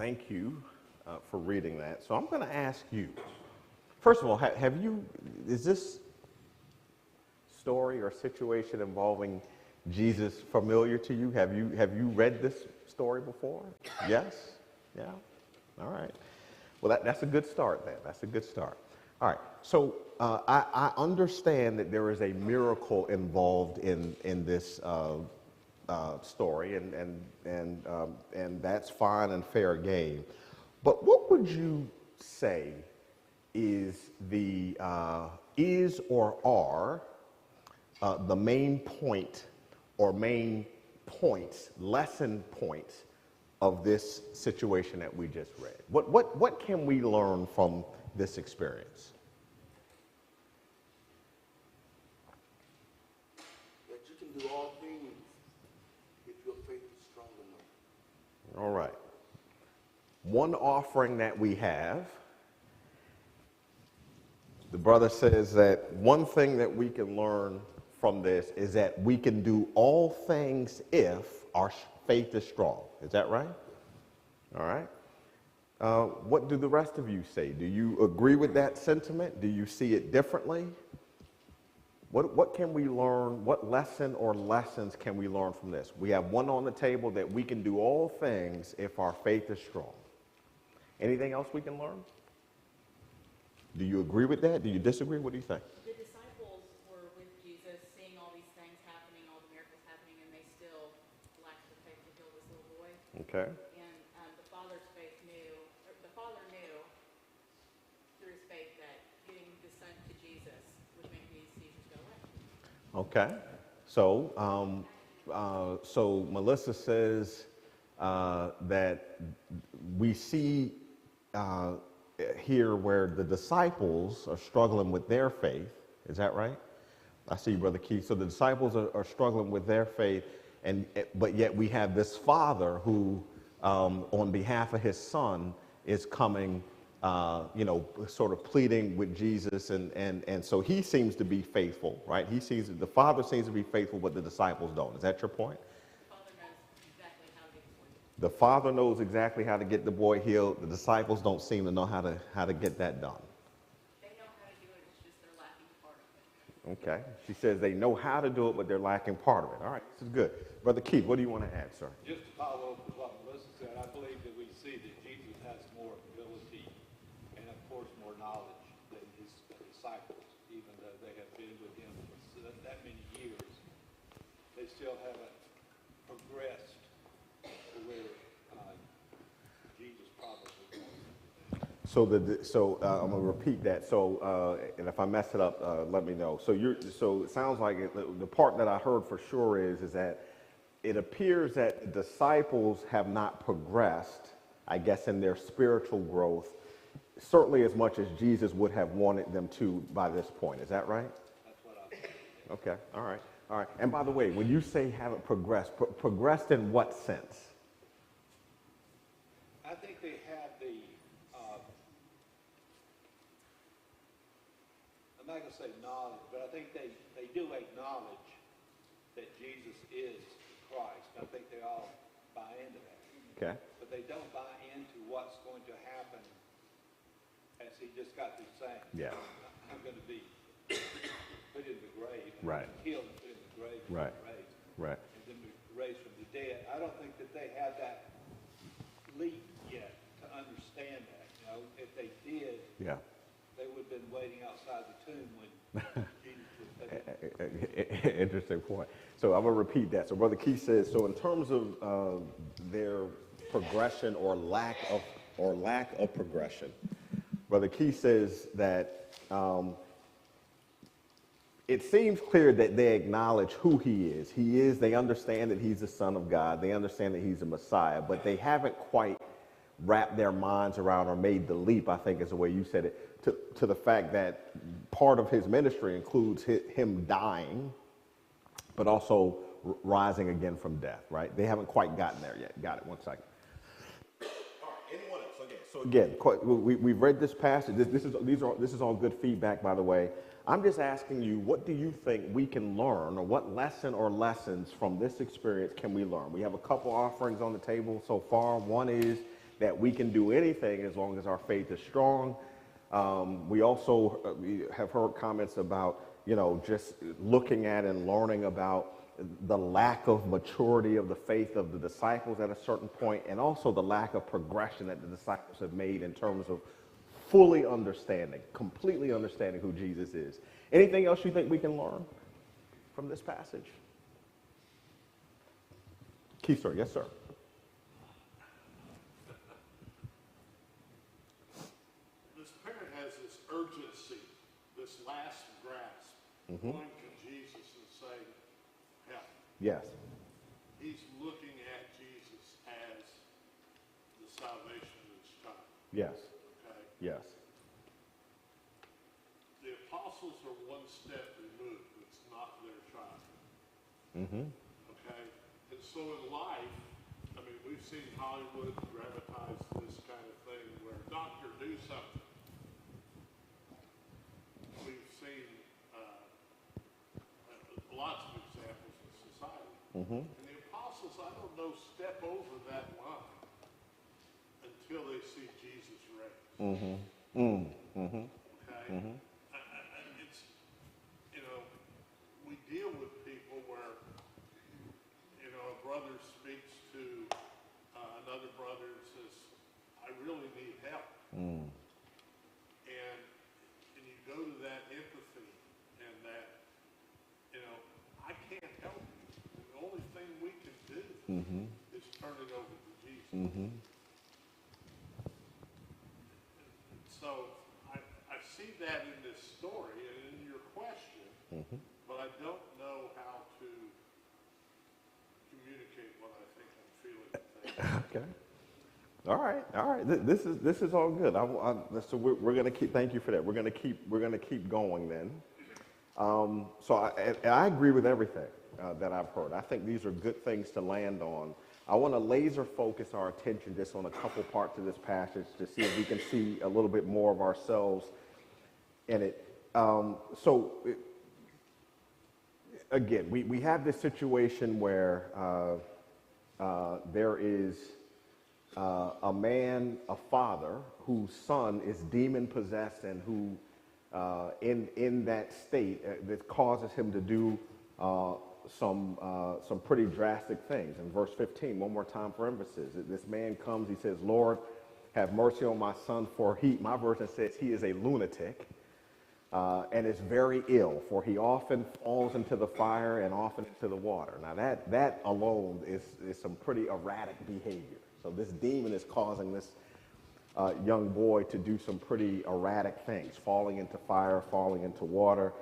thank you for reading that. So I'm going to ask you, first of all, is this story or situation involving Jesus familiar to you? Have you read this story before? Yes? Yeah? All right. Well, that's a good start then. That's a good start. All right. So I understand that there is a miracle involved in this story, and that's fine and fair game. But what would you say is or are the main point or main points, lesson points of this situation that we just read? What can we learn from this experience? That you can do all things if your faith is strong enough. All right. One offering that we have, the brother says that one thing that we can learn from this is that we can do all things if our faith is strong. Is that right? All right. What do the rest of you say? Do you agree with that sentiment? Do you see it differently? What can we learn? What lesson or lessons can we learn from this? We have one on the table that we can do all things if our faith is strong. Anything else we can learn? Do you agree with that? Do you disagree? What do you think? The disciples were with Jesus, seeing all these things happening, all the miracles happening, and they still lacked the faith to heal this little boy. Okay. And the father knew through his faith that getting the son to Jesus would make these seizures go away. Okay. So, so Melissa says that we see here where the disciples are struggling with their faith. Is that right? I see you, Brother Keith. So the disciples are struggling with their faith, but yet we have this father who, on behalf of his son, is coming, sort of pleading with Jesus, and so he seems to be faithful, right? The father seems to be faithful, but the disciples don't. Is that your point? The father knows exactly how to get the boy healed. The disciples don't seem to know how to get that done. They know how to do it, it's just they're lacking part of it. Okay. She says they know how to do it, but they're lacking part of it. All right, this is good. Brother Keith, what do you want to add, sir? Just to follow up with what Melissa said, I believe that we see that Jesus has more ability and, of course, more knowledge than his disciples, even though they have been with him for that many years. They still haven't progressed to where Jesus probably was. So I'm going to repeat that. So, and if I mess it up, let me know. So it sounds like the part that I heard for sure is that it appears that the disciples have not progressed, I guess, in their spiritual growth, certainly as much as Jesus would have wanted them to by this point. Is that right? That's what I think. Okay. All right. All right. And by the way, when you say haven't progressed, progressed in what sense? I think they have I'm not going to say knowledge, but I think they do acknowledge that Jesus is Christ. I think they all buy into that. Okay. But they don't buy into what's going to happen, as he just got through saying. Yeah. I'm going to be put in the grave. Right. Killed and put in the grave. Right. And raised. Right. And then raised from the dead. I don't think that they have that leap yet to understand that. You know, if they did, Yeah. they would have been waiting outside the tomb when Jesus was taken. Interesting point. So I'm going to repeat that. So Brother Keith says, so in terms of their progression or lack of progression, Brother Keith says that it seems clear that they acknowledge who he is. They understand that he's the Son of God. They understand that he's the Messiah, but they haven't quite wrapped their minds around or made the leap, I think is the way you said it, to the fact that part of his ministry includes him dying, but also rising again from death, right? They haven't quite gotten there yet. Got it. 1 second. All right. Anyone else? So again, we've read this passage. This is all good feedback, by the way. I'm just asking you, what do you think we can learn, or what lesson or lessons from this experience can we learn? We have a couple offerings on the table so far. One is that we can do anything as long as our faith is strong. We also we have heard comments about, just looking at and learning about the lack of maturity of the faith of the disciples at a certain point, and also the lack of progression that the disciples have made in terms of fully understanding, completely understanding who Jesus is. Anything else you think we can learn from this passage? Keith, sir. Yes, sir. This parent has this urgency, this last grasp, going to Jesus and saying, help. Yes. He's looking at Jesus as the salvation of his child. Yes. Okay? Yes. The apostles are one step removed. It's not their child. Mm-hmm. Okay? And so in life, I mean, we've seen Hollywood dramatize this kind of thing where doctor, do something. We've seen lots of examples in society. Mm-hmm. And the apostles, I don't know, step over that line until they see Jesus raised. Mm-hmm. Mm-hmm. Okay? Mm-hmm. It's, we deal with people where, a brother speaks to another brother and says, I really need help. Mm. And you go to that empathy and that, I can't help you. And the only thing we can do Mm-hmm. is turn it over to Jesus. Mm-hmm. And so I see that in this story and in your question, Mm-hmm. but I don't know how to communicate what I think I'm feeling and thinking. Okay. All right. This is all good. So we're going to keep. Thank you for that. We're going to keep going then. So I agree with everything that I've heard. I think these are good things to land on. I want to laser focus our attention just on a couple parts of this passage to see if we can see a little bit more of ourselves in it. Again, we have this situation where there is a man, a father, whose son is demon-possessed and who, in that state, that causes him to do some pretty drastic things. In verse 15, one more time for emphasis, this man comes, he says, Lord, have mercy on my son, for my version says he is a lunatic. And is very ill, for he often falls into the fire and often into the water. Now that alone is some pretty erratic behavior. So this demon is causing this young boy to do some pretty erratic things, falling into fire, falling into water.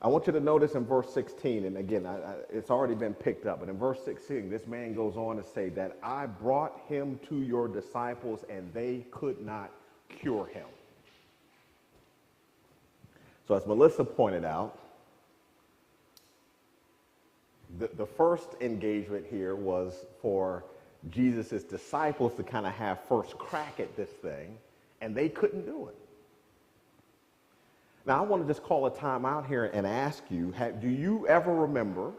I want you to notice in verse 16, and again, it's already been picked up, but in verse 16, this man goes on to say that I brought him to your disciples and they could not cure him. So as Melissa pointed out, the first engagement here was for Jesus' disciples to kind of have first crack at this thing, and they couldn't do it. Now, I want to just call a time out here and ask you, do you ever remember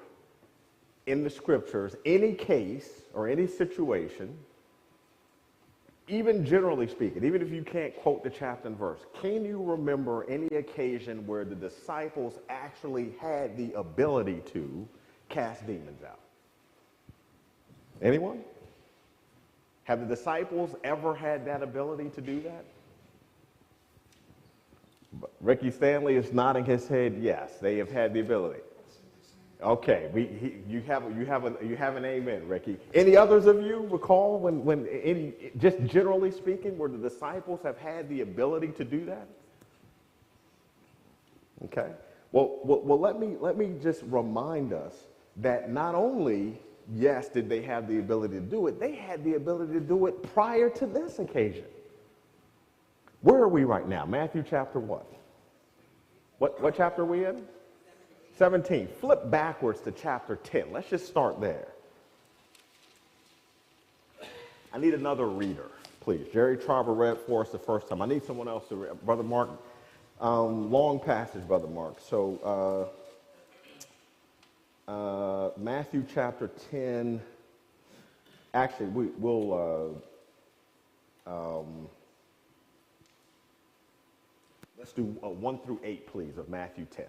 in the scriptures any case or any situation, even generally speaking, even if you can't quote the chapter and verse, can you remember any occasion where the disciples actually had the ability to cast demons out? Anyone? Have the disciples ever had that ability to do that? Ricky Stanley is nodding his head yes, they have had the ability. Okay, you have an amen, Ricky. Any others of you recall when any, just generally speaking, where the disciples have had the ability to do that? Okay. Well, let me just remind us that not only, yes, did they have the ability to do it, they had the ability to do it prior to this occasion. Where are we right now? Matthew chapter what? What chapter are we in? 17. Flip backwards to chapter 10. Let's just start there. I need another reader, please. Jerry Trauber read for us the first time. I need someone else to read. Brother Mark, long passage, Brother Mark. So Matthew chapter 10. Actually, we'll Let's do 1 through 8, please, of Matthew 10.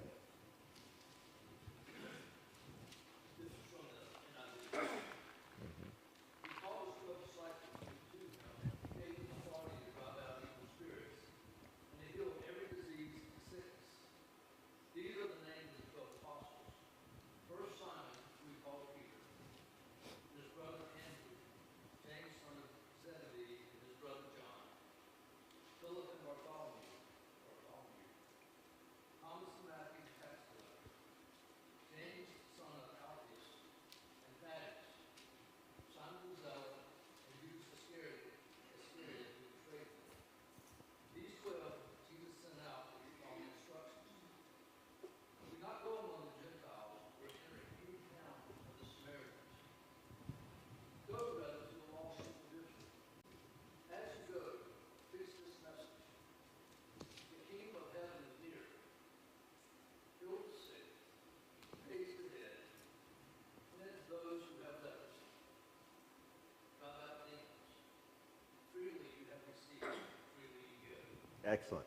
Excellent.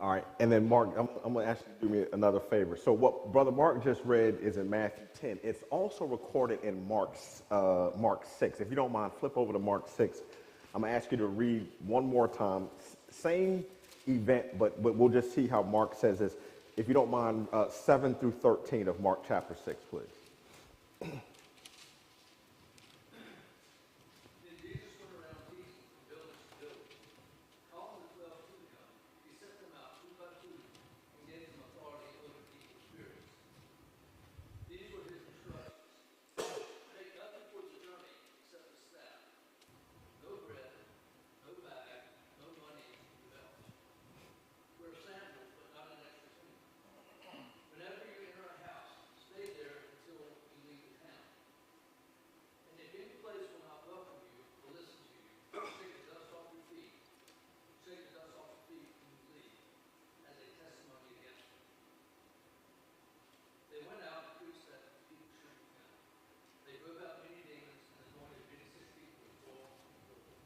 All right, and then Mark, I'm going to ask you to do me another favor. So what Brother Mark just read is in Matthew 10. It's also recorded in Mark 6. If you don't mind, flip over to Mark 6. I'm going to ask you to read one more time. Same event, but we'll just see how Mark says this. If you don't mind, 7 through 13 of Mark chapter 6, please.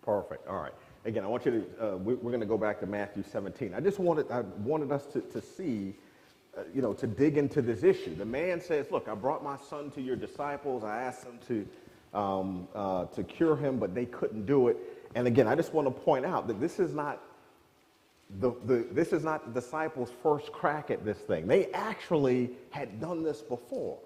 Perfect. All right. Again, I want you to, we're going to go back to Matthew 17. I wanted us to see, to dig into this issue. The man says, look, I brought my son to your disciples. I asked them to cure him, but they couldn't do it. And again, I just want to point out that this is not the disciples' first crack at this thing. They actually had done this before.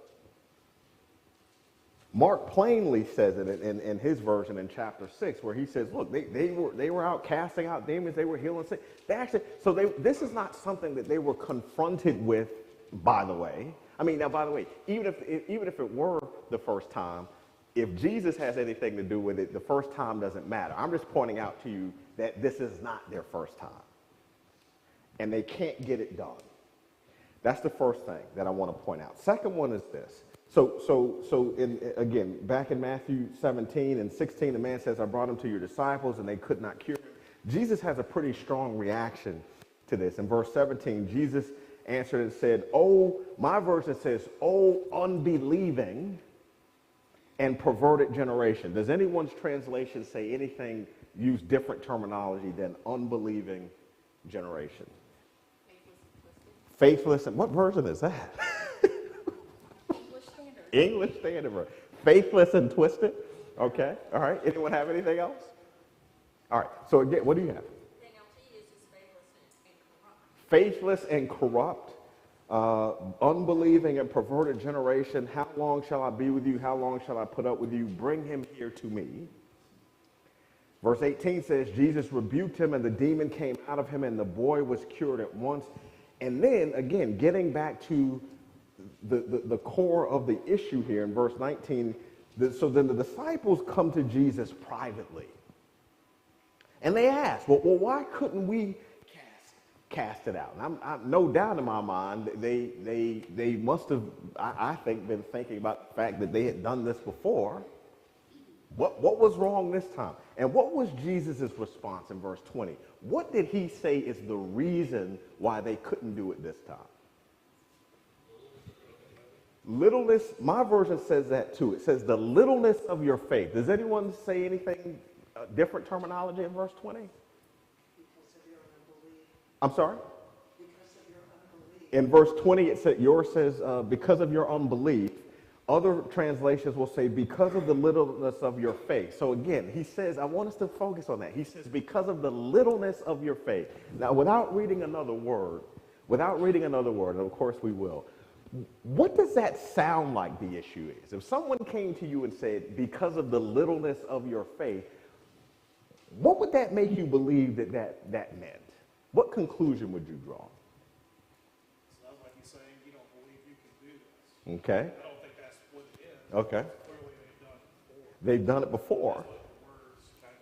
Mark plainly says it in his version in chapter 6, where he says, look, they were out casting out demons, they were healing sick. This is not something that they were confronted with, by the way. I mean, now, by the way, even if it were the first time, if Jesus has anything to do with it, the first time doesn't matter. I'm just pointing out to you that this is not their first time. And they can't get it done. That's the first thing that I want to point out. Second one is this. Again, back in Matthew 17 and 16, the man says, I brought him to your disciples and they could not cure him. Jesus has a pretty strong reaction to this. In verse 17, Jesus answered and said, my version says, unbelieving and perverted generation. Does anyone's translation say anything, use different terminology than unbelieving generation? Faithless, and what version is that? English Standard Version. Faithless and twisted. Okay. All right. Anyone have anything else? All right. So again, what do you have? NLT uses faithless Faithless and and corrupt. corrupt, unbelieving and perverted generation. How long shall I be with you? How long shall I put up with you? Bring him here to me. Verse 18 says, Jesus rebuked him and the demon came out of him and the boy was cured at once. And then again, getting back to the core of the issue here in verse 19, so then the disciples come to Jesus privately. And they ask, well, why couldn't we cast it out? And I'm no doubt in my mind, they must have, I think, been thinking about the fact that they had done this before. What was wrong this time? And what was Jesus' response in verse 20? What did he say is the reason why they couldn't do it this time? Littleness, my version says that too. It says the littleness of your faith. Does anyone say anything different terminology in verse 20? Because of your unbelief. I'm sorry? Because of your unbelief. In verse 20, yours says, because of your unbelief. Other translations will say, because of the littleness of your faith. So again, he says, I want us to focus on that. He says, because of the littleness of your faith. Now, without reading another word, and of course we will, what does that sound like the issue is? If someone came to you and said, because of the littleness of your faith, what would that make you believe that meant? What conclusion would you draw? Sounds like he's saying you don't believe you can do this. Okay. I don't think that's what it is. Okay. Clearly they've done it before. They've done it before. That's what the words kind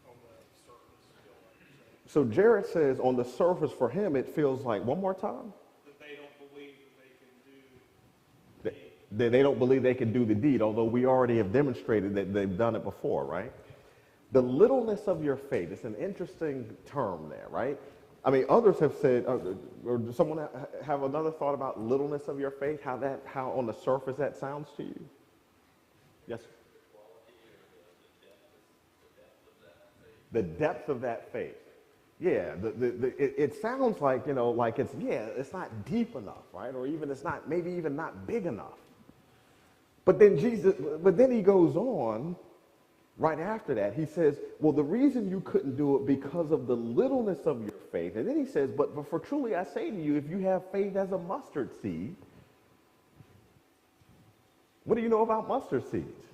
of on the surface feel like you're saying. So Jared says on the surface for him, it feels like, one more time? That they don't believe that they can do They don't believe they can do the deed, although we already have demonstrated that they've done it before, right? The littleness of your faith, it's an interesting term there, right? I mean, others have said, or does someone have another thought about littleness of your faith, how on the surface that sounds to you? Yes, sir? The depth of that faith. Yeah, it sounds like, like it's not deep enough, right? Or even it's not, maybe even not big enough. But then he goes on right after that. He says, well, the reason you couldn't do it because of the littleness of your faith. And then he says, but for truly I say to you, if you have faith as a mustard seed, what do you know about mustard seeds?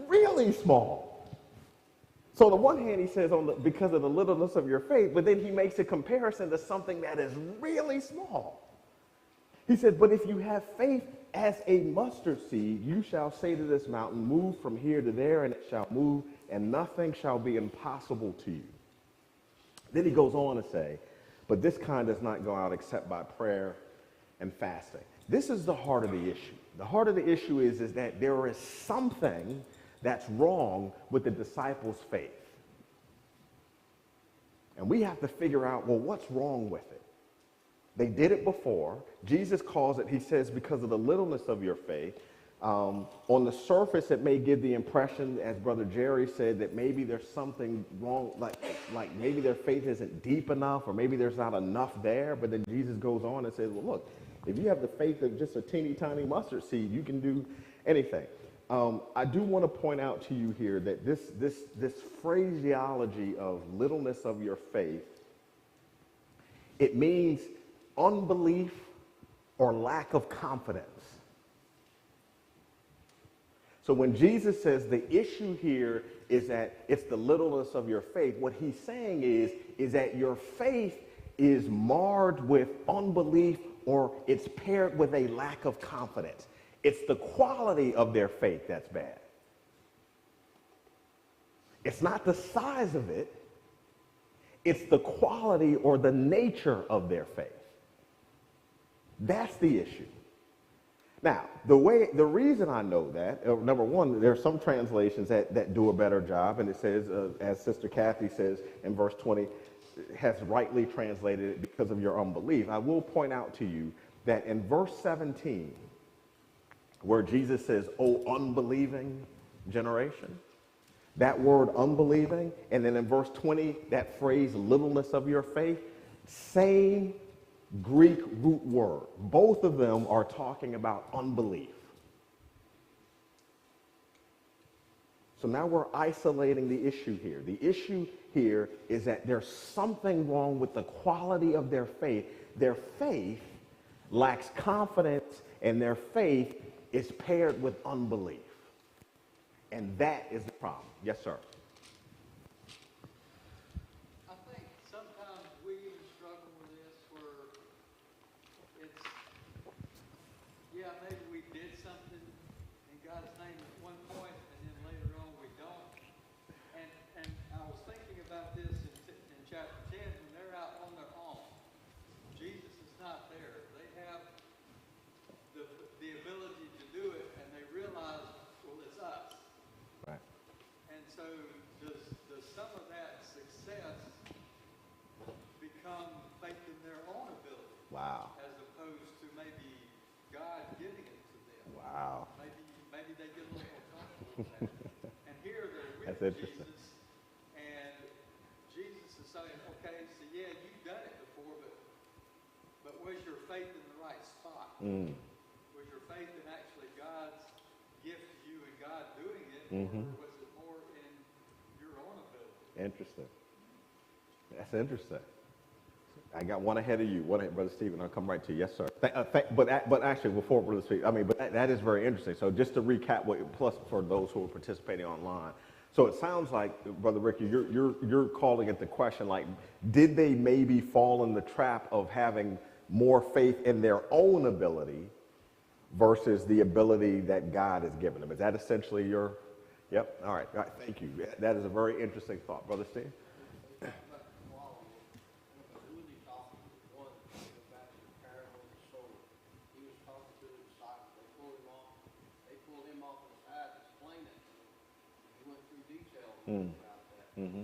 Really small. So on the one hand, he says because of the littleness of your faith, but then he makes a comparison to something that is really small. He says, but if you have faith as a mustard seed, you shall say to this mountain, move from here to there, and it shall move, and nothing shall be impossible to you. Then he goes on to say, but this kind does not go out except by prayer and fasting. This is the heart of the issue. The heart of the issue is that there is something that's wrong with the disciples' faith. And we have to figure out, well, what's wrong with it? They did it before. Jesus calls it, he says, because of the littleness of your faith. On the surface, it may give the impression, as Brother Jerry said, that maybe there's something wrong, like maybe their faith isn't deep enough, or maybe there's not enough there. But then Jesus goes on and says, well, look, if you have the faith of just a teeny tiny mustard seed, you can do anything. I do want to point out to you here that this phraseology of littleness of your faith, it means unbelief or lack of confidence. So when Jesus says the issue here is that it's the littleness of your faith, what he's saying is that your faith is marred with unbelief, or it's paired with a lack of confidence. It's the quality of their faith that's bad. It's not the size of it. It's the quality or the nature of their faith. That's the issue. Now, the reason I know that, number one, there are some translations that do a better job, and it says, as Sister Kathy says in verse 20, has rightly translated it because of your unbelief. I will point out to you that in verse 17, where Jesus says, "O unbelieving generation," that word unbelieving, and then in verse 20, that phrase, littleness of your faith, same Greek root word. Both of them are talking about unbelief. So now we're isolating the issue here. The issue here is that there's something wrong with the quality of their faith. Their faith lacks confidence, and their faith is paired with unbelief. And that is the problem. Yes, sir. I think sometimes we even struggle with this where it's, yeah, maybe we did something in God's name at one point, and then later on we don't. And I was thinking about this in chapter 10 when they're out on their own. Jesus is not there. They have the ability to do it, and they realize, well, it's us. Right. And so does some of that success become faith in their own ability? Wow. As opposed to maybe God giving it to them. Wow. Maybe they get a little more comfortable with that. And here they're That's interesting. Jesus, and Jesus is saying, okay, so yeah, you've done it before, but was your faith in the right spot? Mm. Was your faith in actually God's gift to you and God doing it, Mhm. or was it more in your own ability? Interesting. That's interesting. I got one ahead of you. One ahead, Brother Stephen. I'll come right to you. Yes, sir. But actually, before Brother Stephen, I mean, but that is very interesting. So just to recap, plus for those who are participating online. So it sounds like, Brother Ricky, you're calling it the question like, did they maybe fall in the trap of having more faith in their own ability versus the ability that God has given them? Is that essentially your? Yep. All right. Thank you. That is a very interesting thought, Brother Steve. About that. Mm-hmm.